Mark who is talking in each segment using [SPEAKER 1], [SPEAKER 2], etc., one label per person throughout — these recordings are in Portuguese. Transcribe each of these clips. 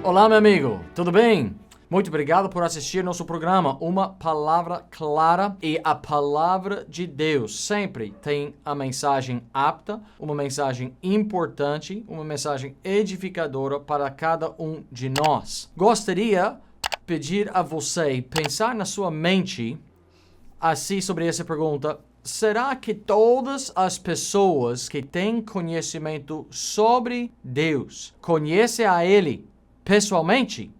[SPEAKER 1] Olá, meu amigo, tudo bem? Muito obrigado por assistir nosso programa Uma Palavra Clara. E a Palavra de Deus sempre tem a mensagem apta, uma mensagem importante, uma mensagem edificadora para cada um de nós. Gostaria de pedir a você pensar na sua mente assim sobre essa pergunta: será que todas as pessoas que têm conhecimento sobre Deus conhecem a Ele pessoalmente?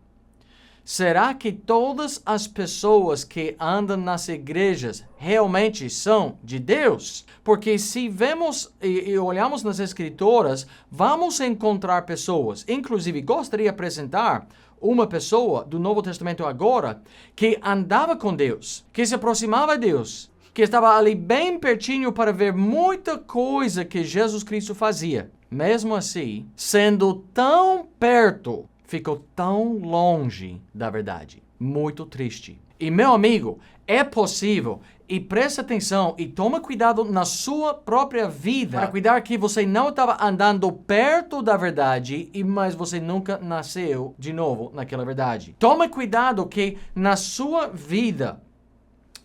[SPEAKER 1] Será que todas as pessoas que andam nas igrejas realmente são de Deus? Porque se vemos e olhamos nas Escrituras, vamos encontrar pessoas, inclusive gostaria de apresentar uma pessoa do Novo Testamento agora, que andava com Deus, que se aproximava de Deus, que estava ali bem pertinho para ver muita coisa que Jesus Cristo fazia. Mesmo assim, sendo tão perto, ficou tão longe da verdade. Muito triste. E meu amigo, é possível, e presta atenção e toma cuidado na sua própria vida para cuidar que você não estava andando perto da verdade, mas você nunca nasceu de novo naquela verdade. Toma cuidado que na sua vida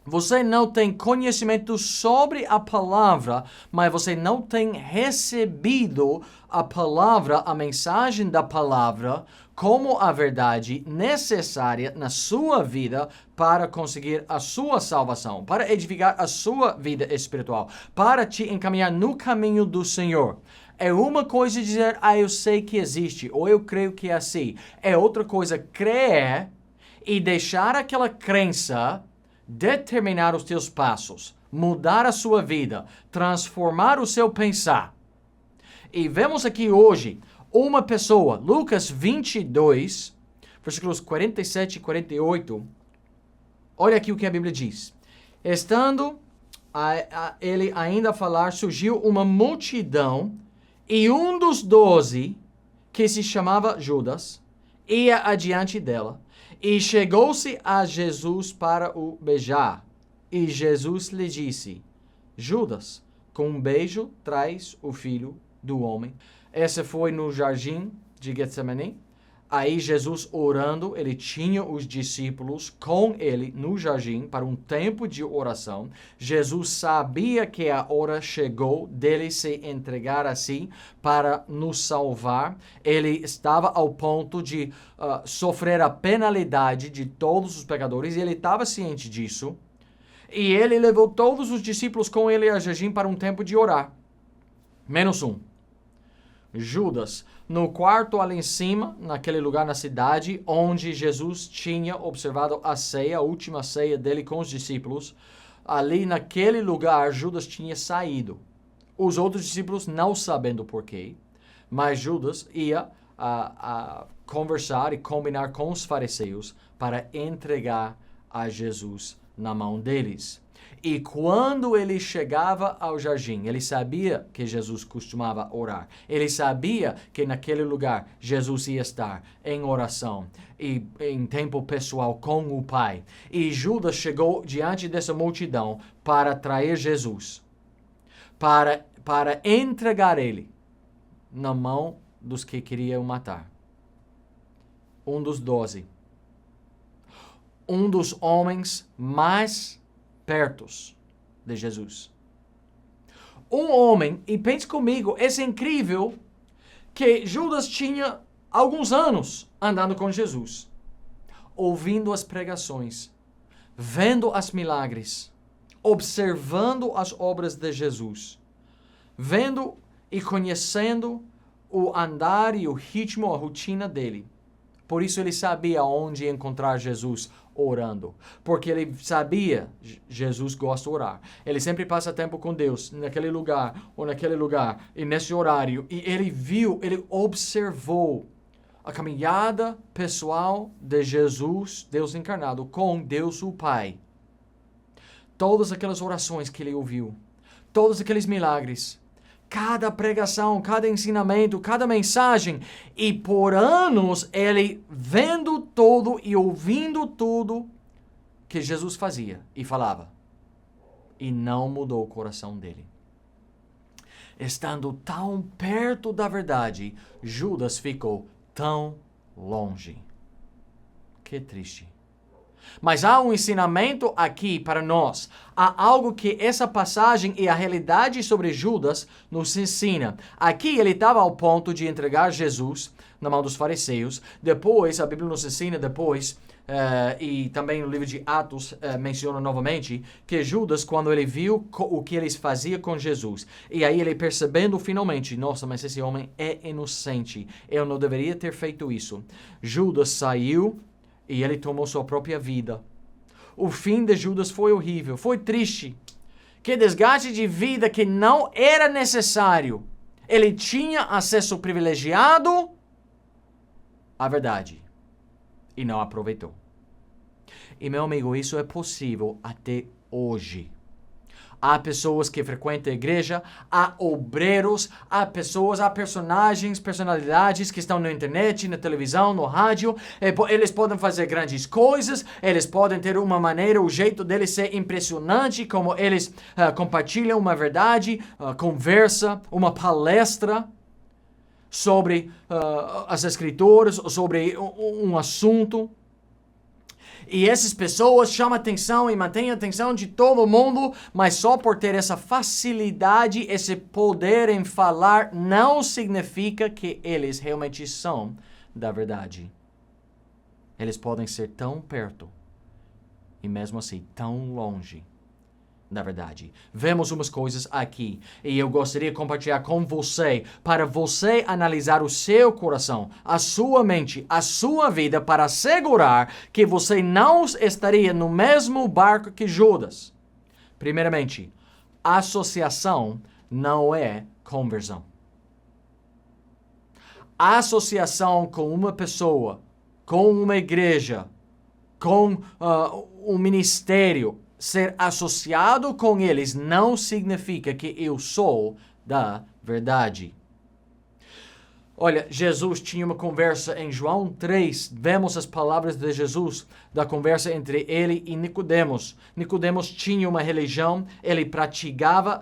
[SPEAKER 1] você não tem conhecimento sobre a palavra, mas você não tem recebido a palavra, a mensagem da palavra, como a verdade necessária na sua vida para conseguir a sua salvação, para edificar a sua vida espiritual, para te encaminhar no caminho do Senhor. É uma coisa dizer, eu sei que existe, ou eu creio que é assim. É outra coisa crer e deixar aquela crença determinar os teus passos, mudar a sua vida, transformar o seu pensar. E vemos aqui hoje uma pessoa, Lucas 22, versículos 47 e 48. Olha aqui o que a Bíblia diz. Estando ele ainda a falar, surgiu uma multidão, e um dos 12, que se chamava Judas, ia adiante dela, e chegou-se a Jesus para o beijar. E Jesus lhe disse: Judas, com um beijo traz o filho do homem. Essa foi no jardim de Getsemane. Aí Jesus orando, ele tinha os discípulos com ele no jardim para um tempo de oração. Jesus sabia que a hora chegou dele se entregar a si para nos salvar. Ele estava ao ponto de sofrer a penalidade de todos os pecadores e ele estava ciente disso. E ele levou todos os discípulos com ele a jardim para um tempo de orar. Menos um. Judas, no quarto ali em cima, naquele lugar na cidade, onde Jesus tinha observado a ceia, a última ceia dele com os discípulos, ali naquele lugar Judas tinha saído. Os outros discípulos não sabendo porquê, mas Judas ia a conversar e combinar com os fariseus para entregar a Jesus na mão deles. E quando ele chegava ao jardim, ele sabia que Jesus costumava orar. Ele sabia que naquele lugar Jesus ia estar em oração e em tempo pessoal com o Pai. E Judas chegou diante dessa multidão para trair Jesus, para entregar ele na mão dos que queriam matar. Um dos 12. Um dos homens mais pertos de Jesus. Um homem, e pense comigo, é incrível que Judas tinha alguns anos andando com Jesus, ouvindo as pregações, vendo os milagres, observando as obras de Jesus, vendo e conhecendo o andar e o ritmo, a rotina dele. Por isso ele sabia onde encontrar Jesus orando. Porque ele sabia, Jesus gosta de orar. Ele sempre passa tempo com Deus, naquele lugar, ou naquele lugar, e nesse horário. E ele viu, ele observou a caminhada pessoal de Jesus, Deus encarnado, com Deus o Pai. Todas aquelas orações que ele ouviu, todos aqueles milagres, cada pregação, cada ensinamento, cada mensagem. E por anos ele vendo tudo e ouvindo tudo que Jesus fazia e falava. E não mudou o coração dele. Estando tão perto da verdade, Judas ficou tão longe. Que triste. Mas há um ensinamento aqui para nós. Há algo que essa passagem e a realidade sobre Judas nos ensina. Aqui ele estava ao ponto de entregar Jesus na mão dos fariseus. Depois, a Bíblia nos ensina depois, e também no livro de Atos menciona novamente, que Judas, quando ele viu o que eles faziam com Jesus, e aí ele percebendo finalmente, nossa, mas esse homem é inocente, eu não deveria ter feito isso. Judas saiu e ele tomou sua própria vida. O fim de Judas foi horrível, foi triste. Que desgaste de vida que não era necessário. Ele tinha acesso privilegiado à verdade e não aproveitou. E meu amigo, isso é possível até hoje. Há pessoas que frequentam a igreja, há obreiros, há personalidades que estão na internet, na televisão, no rádio. Eles podem fazer grandes coisas, eles podem ter uma maneira, o jeito deles ser impressionante, como eles compartilham uma verdade, conversa, uma palestra sobre as escrituras, sobre um assunto. E essas pessoas chamam atenção e mantêm a atenção de todo mundo, mas só por ter essa facilidade, esse poder em falar, não significa que eles realmente são da verdade. Eles podem ser tão perto e mesmo assim tão longe da verdade. Vemos umas coisas aqui e eu gostaria de compartilhar com você para você analisar o seu coração, a sua mente, a sua vida para assegurar que você não estaria no mesmo barco que Judas. Primeiramente, associação não é conversão. Associação com uma pessoa, com uma igreja, com um ministério, ser associado com eles não significa que eu sou da verdade. Olha, Jesus tinha uma conversa em João 3, vemos as palavras de Jesus, da conversa entre ele e Nicodemos. Nicodemos tinha uma religião, ele praticava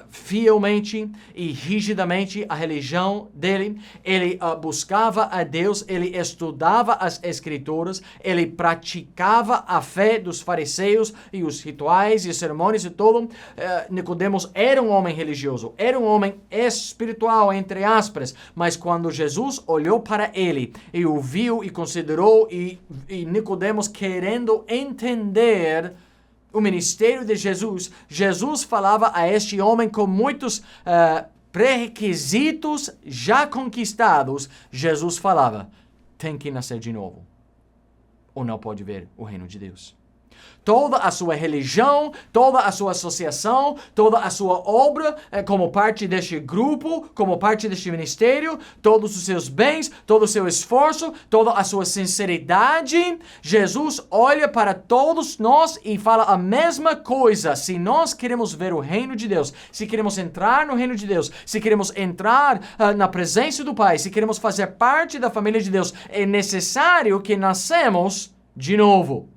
[SPEAKER 1] fielmente e rigidamente a religião dele, ele buscava a Deus, ele estudava as escrituras, ele praticava a fé dos fariseus e os rituais e os sermões e tudo. Nicodemos era um homem religioso, era um homem espiritual, entre aspas, mas quando Jesus olhou para ele e o viu e considerou e Nicodemos querendo entender o ministério de Jesus, Jesus falava a este homem com muitos pré-requisitos já conquistados. Jesus falava, tem que nascer de novo, ou não pode ver o reino de Deus. Toda a sua religião, toda a sua associação, toda a sua obra como parte deste grupo, como parte deste ministério, todos os seus bens, todo o seu esforço, toda a sua sinceridade. Jesus olha para todos nós e fala a mesma coisa. Se nós queremos ver o reino de Deus, se queremos entrar no reino de Deus, se queremos entrar na presença do Pai, se queremos fazer parte da família de Deus, é necessário que nascemos de novo.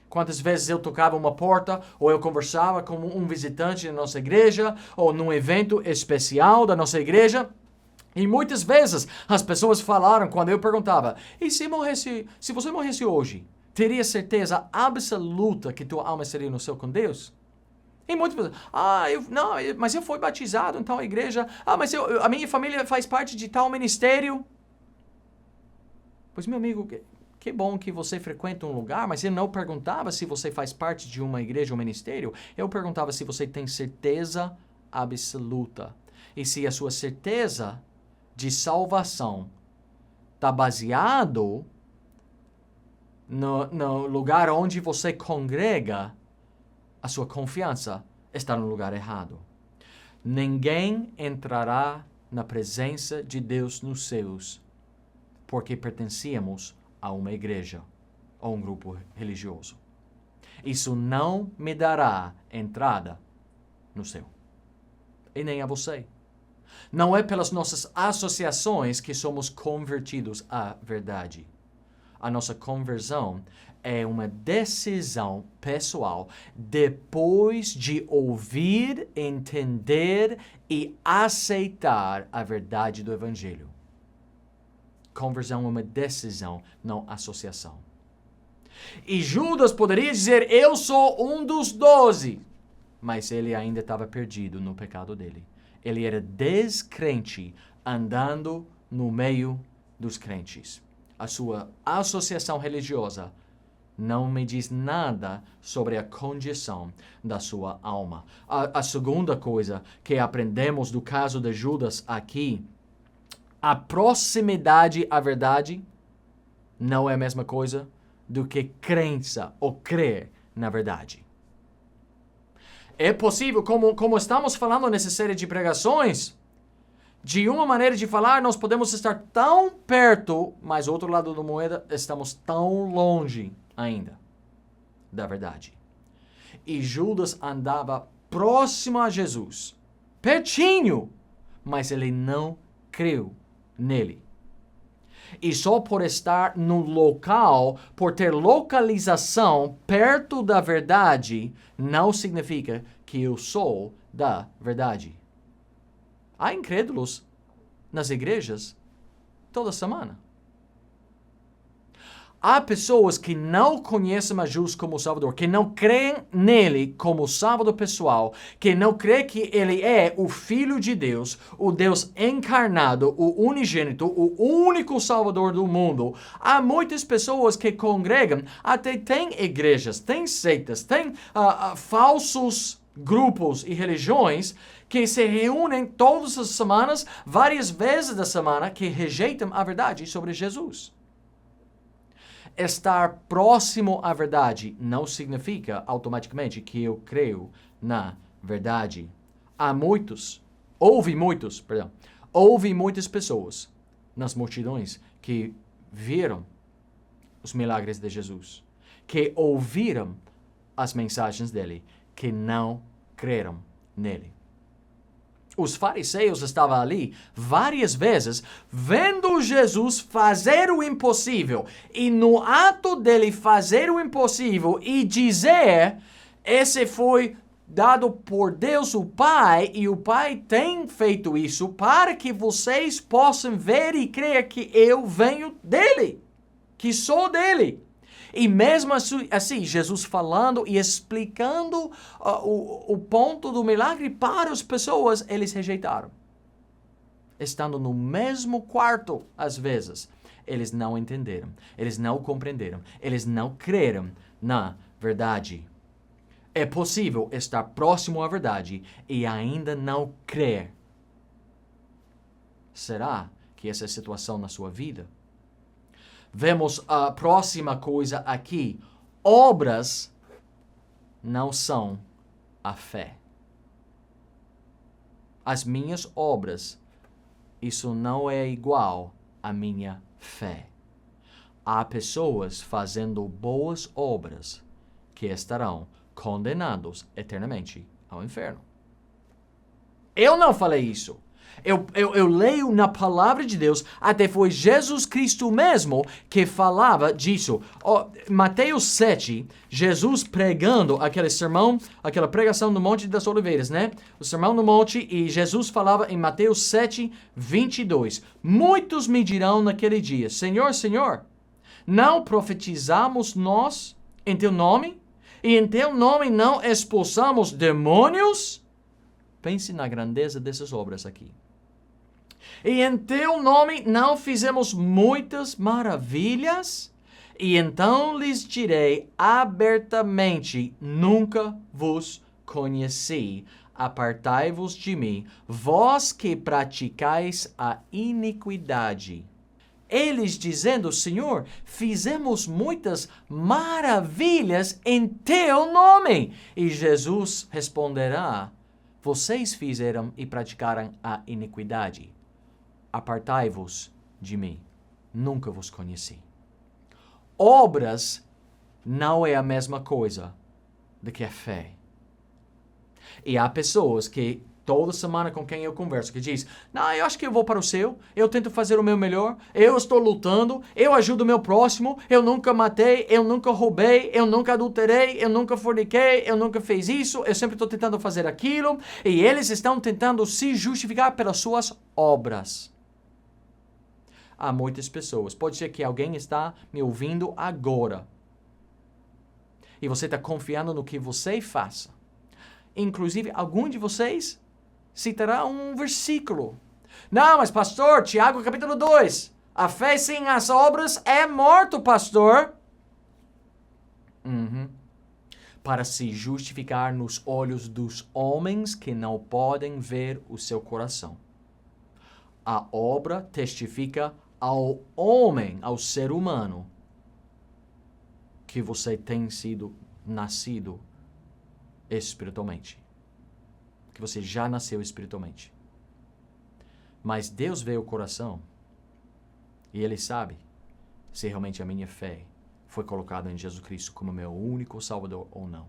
[SPEAKER 1] Quantas vezes eu tocava uma porta, ou eu conversava com um visitante da nossa igreja, ou num evento especial da nossa igreja, e muitas vezes as pessoas falaram, quando eu perguntava, e se você morresse hoje, teria certeza absoluta que tua alma seria no céu com Deus? E muitas pessoas, mas eu fui batizado em tal igreja, mas a minha família faz parte de tal ministério. Pois, meu amigo, que bom que você frequenta um lugar, mas eu não perguntava se você faz parte de uma igreja ou ministério. Eu perguntava se você tem certeza absoluta. E se a sua certeza de salvação está baseado no lugar onde você congrega, a sua confiança está no lugar errado. Ninguém entrará na presença de Deus nos céus porque pertencíamos a uma igreja ou um grupo religioso. Isso não me dará entrada no céu. E nem a você. Não é pelas nossas associações que somos convertidos à verdade. A nossa conversão é uma decisão pessoal depois de ouvir, entender e aceitar a verdade do Evangelho. conversão é uma decisão, não associação. E Judas poderia dizer, eu sou um dos 12. Mas ele ainda estava perdido no pecado dele. Ele era descrente andando no meio dos crentes. A sua associação religiosa não me diz nada sobre a condição da sua alma. A segunda coisa que aprendemos do caso de Judas aqui, a proximidade à verdade não é a mesma coisa do que crença ou crer na verdade. É possível, como estamos falando nessa série de pregações, de uma maneira de falar, nós podemos estar tão perto, mas do outro lado da moeda, estamos tão longe ainda da verdade. E Judas andava próximo a Jesus, pertinho, mas ele não creu nele. E só por estar no local, por ter localização perto da verdade, não significa que eu sou da verdade. Há incrédulos nas igrejas toda semana. Há pessoas que não conhecem a Jesus como Salvador, que não creem nele como Salvador pessoal, que não creem que ele é o Filho de Deus, o Deus encarnado, o unigênito, o único Salvador do mundo. Há muitas pessoas que congregam, até tem igrejas, tem seitas, tem falsos grupos e religiões que se reúnem todas as semanas, várias vezes da semana, que rejeitam a verdade sobre Jesus. Estar próximo à verdade não significa automaticamente que eu creio na verdade. Houve muitas pessoas nas multidões que viram os milagres de Jesus, que ouviram as mensagens dele, que não creram nele. Os fariseus estavam ali várias vezes vendo Jesus fazer o impossível. E no ato dele fazer o impossível e dizer, esse foi dado por Deus o Pai, e o Pai tem feito isso para que vocês possam ver e crer que eu venho dele, que sou dele. E mesmo assim, Jesus falando e explicando o ponto do milagre para as pessoas, eles rejeitaram. Estando no mesmo quarto, às vezes, eles não entenderam, eles não compreenderam, eles não creram na verdade. É possível estar próximo à verdade e ainda não crer. Será que essa é a situação na sua vida? Vemos a próxima coisa aqui. Obras não são a fé. As minhas obras, isso não é igual à minha fé. Há pessoas fazendo boas obras que estarão condenados eternamente ao inferno. Eu não falei isso. Eu leio na palavra de Deus, até foi Jesus Cristo mesmo que falava disso. Mateus 7, Jesus pregando aquele sermão, aquela pregação no Monte das Oliveiras, né? O sermão no monte, e Jesus falava em Mateus 7, 22. Muitos me dirão naquele dia, Senhor, Senhor, não profetizamos nós em teu nome? E em teu nome não expulsamos demônios? Pense na grandeza dessas obras aqui. E em teu nome não fizemos muitas maravilhas? E então lhes direi abertamente, nunca vos conheci. Apartai-vos de mim, vós que praticais a iniquidade. Eles dizendo, Senhor, fizemos muitas maravilhas em teu nome. E Jesus responderá, vocês fizeram e praticaram a iniquidade. Apartai-vos de mim, nunca vos conheci. Obras não é a mesma coisa do que a fé. E há pessoas que toda semana com quem eu converso, que diz, não, eu acho que eu vou para o céu, eu tento fazer o meu melhor, eu estou lutando, eu ajudo o meu próximo, eu nunca matei, eu nunca roubei, eu nunca adulterei, eu nunca forniquei, eu nunca fiz isso, eu sempre estou tentando fazer aquilo, e eles estão tentando se justificar pelas suas obras. a muitas pessoas. Pode ser que alguém está me ouvindo agora. E você está confiando no que você faça. Inclusive, algum de vocês citará um versículo. Não, mas pastor, Tiago capítulo 2. A fé sem as obras é morto, pastor. Para se justificar nos olhos dos homens que não podem ver o seu coração. A obra testifica ao homem, ao ser humano, que você tem sido nascido espiritualmente. Que você já nasceu espiritualmente. Mas Deus vê o coração e Ele sabe se realmente a minha fé foi colocada em Jesus Cristo como meu único Salvador ou não.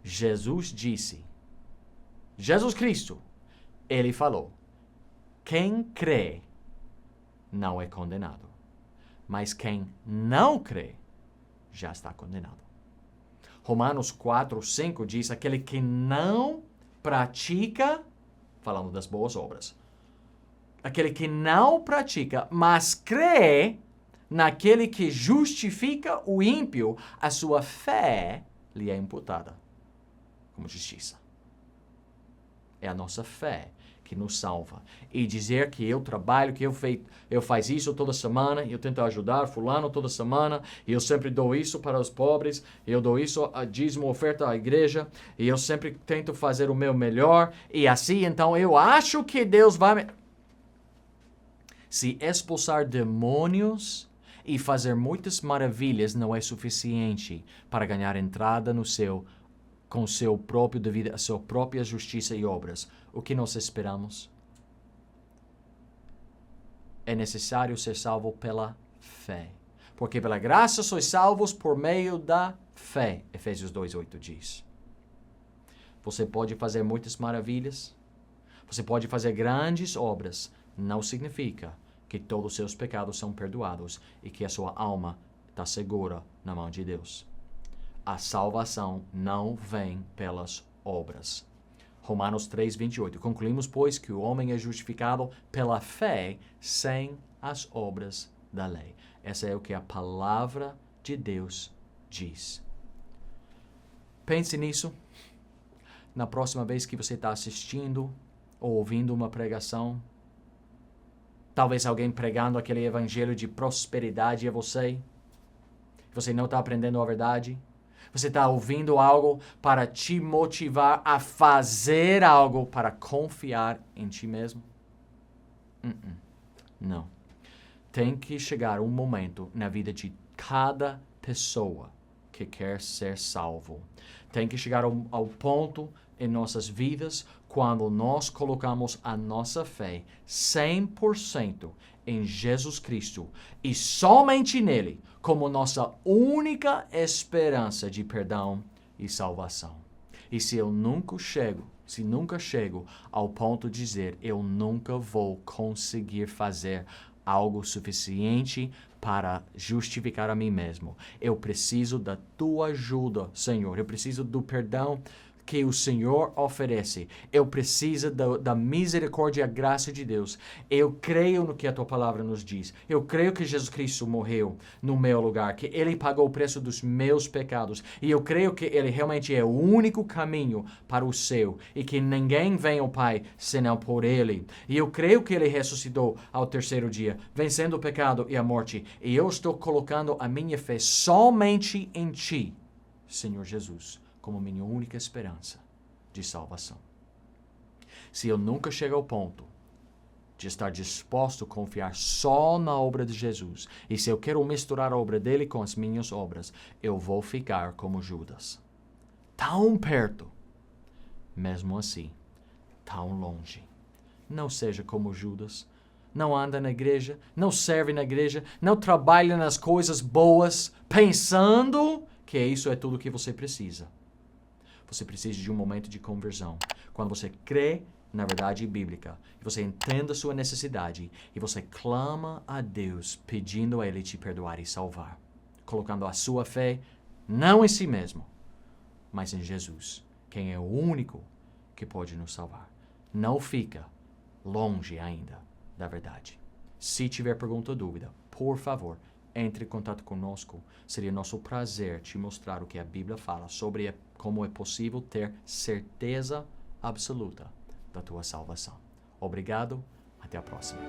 [SPEAKER 1] Jesus disse, Jesus Cristo, Ele falou, quem crê não é condenado, mas quem não crê já está condenado. Romanos 4:5 diz, aquele que não pratica, falando das boas obras, aquele que não pratica, mas crê naquele que justifica o ímpio, a sua fé lhe é imputada como justiça. É a nossa fé que nos salva. E dizer que eu trabalho, que eu faço isso toda semana, eu tento ajudar fulano toda semana, e eu sempre dou isso para os pobres, eu dou isso, a dízimo, oferta à igreja, e eu sempre tento fazer o meu melhor, e assim então eu acho que Deus vai me... Se expulsar demônios e fazer muitas maravilhas não é suficiente para ganhar entrada no céu com seu próprio devido a sua própria justiça e obras. O que nós esperamos? É necessário ser salvo pela fé. Porque pela graça sois salvos por meio da fé. Efésios 2:8 diz. Você pode fazer muitas maravilhas. Você pode fazer grandes obras. Não significa que todos os seus pecados são perdoados e que a sua alma está segura na mão de Deus. A salvação não vem pelas obras. Romanos 3:28. Concluímos, pois, que o homem é justificado pela fé sem as obras da lei. Essa é o que a palavra de Deus diz. Pense nisso. Na próxima vez que você está assistindo ou ouvindo uma pregação, talvez alguém pregando aquele evangelho de prosperidade a você. Você não está aprendendo a verdade. Você está ouvindo algo para te motivar a fazer algo para confiar em ti mesmo? Não. Tem que chegar um momento na vida de cada pessoa que quer ser salvo. Tem que chegar ao ponto em nossas vidas quando nós colocamos a nossa fé 100% em Jesus Cristo e somente nele como nossa única esperança de perdão e salvação. E se nunca chego ao ponto de dizer eu nunca vou conseguir fazer algo suficiente para justificar a mim mesmo. Eu preciso da tua ajuda, Senhor. Eu preciso do perdão que o Senhor oferece. Eu preciso da misericórdia e a graça de Deus. Eu creio no que a tua palavra nos diz. Eu creio que Jesus Cristo morreu no meu lugar, que Ele pagou o preço dos meus pecados. E eu creio que Ele realmente é o único caminho para o céu e que ninguém vem ao Pai senão por Ele. E eu creio que Ele ressuscitou ao terceiro dia, vencendo o pecado e a morte. E eu estou colocando a minha fé somente em Ti, Senhor Jesus, como minha única esperança de salvação. Se eu nunca chego ao ponto de estar disposto a confiar só na obra de Jesus, e se eu quero misturar a obra dele com as minhas obras, eu vou ficar como Judas. Tão perto, mesmo assim, tão longe. Não seja como Judas. Não anda na igreja, não serve na igreja, não trabalha nas coisas boas, pensando que isso é tudo que você precisa. Você precisa de um momento de conversão. Quando você crê na verdade bíblica, e você entende a sua necessidade, e você clama a Deus, pedindo a Ele te perdoar e salvar. Colocando a sua fé, não em si mesmo, mas em Jesus, quem é o único que pode nos salvar. Não fica longe ainda da verdade. Se tiver pergunta ou dúvida, por favor, entre em contato conosco. Seria nosso prazer te mostrar o que a Bíblia fala sobre como é possível ter certeza absoluta da tua salvação. Obrigado, até a próxima.